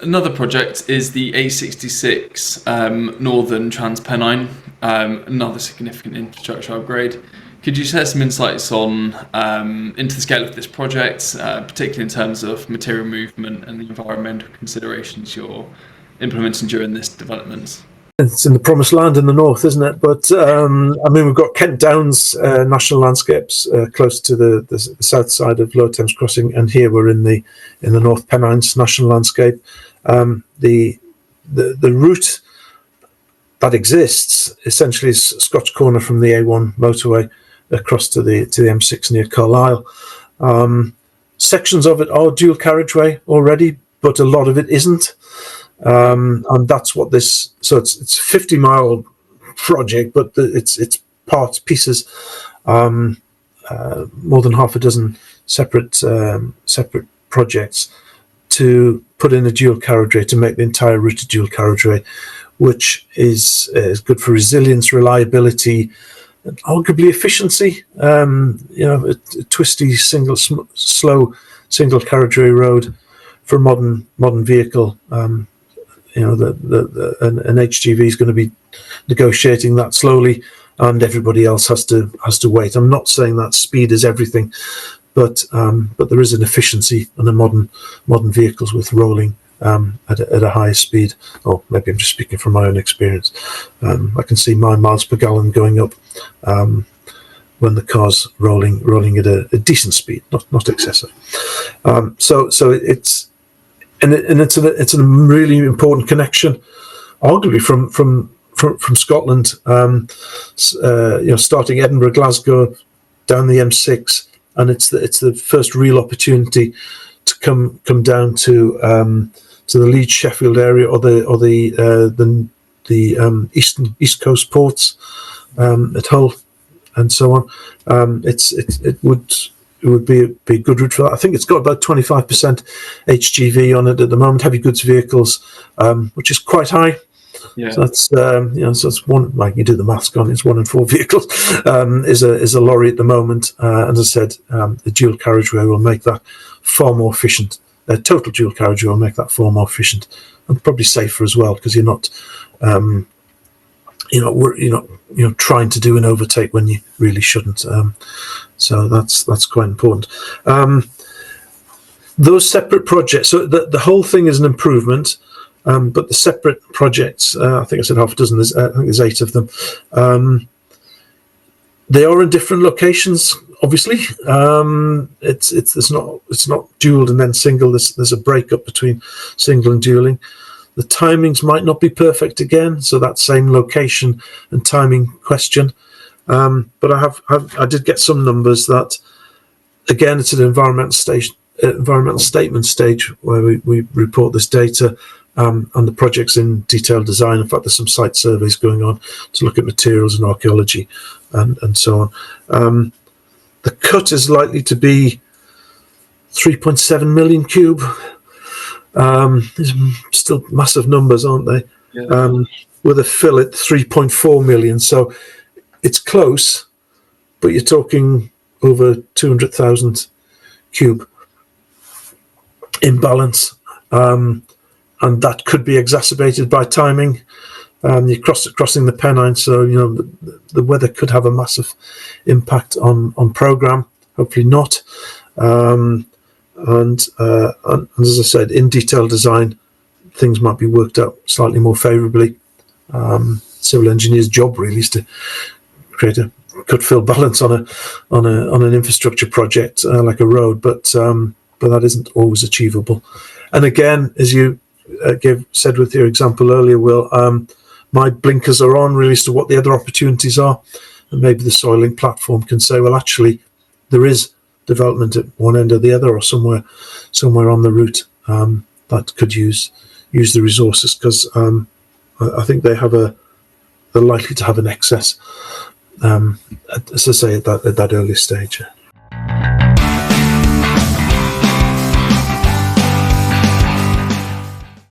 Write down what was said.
another project is the A66 Northern Trans-Pennine, another significant infrastructure upgrade. Could you share some insights on into the scale of this project, particularly in terms of material movement and the environmental considerations you're implementing during this development? It's in the promised land in the north, isn't it? But we've got Kent Downs National Landscapes close to the south side of Lower Thames Crossing, and here we're in the North Pennines National Landscape. The route that exists essentially is Scotch Corner from the A1 motorway across to the M6 near Carlisle. Sections of it are dual carriageway already, but a lot of it isn't. And that's what this. So it's a 50-mile project, but it's pieces, more than half a dozen separate projects to put in a dual carriageway, to make the entire route a dual carriageway, which is good for resilience, reliability, and arguably efficiency. A twisty slow single carriageway road for a modern vehicle. An HGV is going to be negotiating that slowly, and everybody else has to wait. I'm not saying that speed is everything, but there is an efficiency in the modern vehicles with rolling at a higher speed. Or maybe I'm just speaking from my own experience. I can see my miles per gallon going up when the car's rolling at a decent speed, not excessive. So it's. And it's a really important connection, arguably from Scotland. Starting Edinburgh, Glasgow, down the M6, and it's the first real opportunity to come down to the Leeds Sheffield area, or the east coast ports at Hull and so on. It would be a good route for that. I think it's got about 25% HGV on it at the moment, heavy goods vehicles, which is quite high. Yeah. So that's so it's one, like, you do the maths on, it's 1 in 4 vehicles is a lorry at the moment. As I said, the dual carriageway will make that far more efficient. Total dual carriageway will make that far more efficient and probably safer as well, because you're not trying to do an overtake when you really shouldn't. So that's quite important. Those separate projects, so the whole thing is an improvement, but the separate projects, I think I said half a dozen. I think there's 8 of them. They are in different locations. Obviously, it's not dual and then single. There's a breakup between single and dualing. The timings might not be perfect again, so that same location and timing question. But I did get some numbers that, again, it's an environmental statement stage where we report this data, and the project's in detailed design. In fact, there's some site surveys going on to look at materials and archaeology and so on. The cut is likely to be 3.7 million cube. There's still massive numbers, aren't they? Yeah. With a fill at 3.4 million. So it's close, but you're talking over 200,000 cube imbalance. And that could be exacerbated by timing. You're crossing the Pennine, so the weather could have a massive impact on programme. Hopefully not. And as I said, in detailed design, things might be worked out slightly more favourably. Civil engineer's job really is to create a cut-fill balance on an infrastructure project like a road, but that isn't always achievable. And again, as you said with your example earlier, Will, my blinkers are on really as to what the other opportunities are, and maybe the soiling platform can say, well, actually, there is development at one end or the other, or somewhere on the route that could use the resources, because I think they're likely to have an excess, as I say, at that early stage.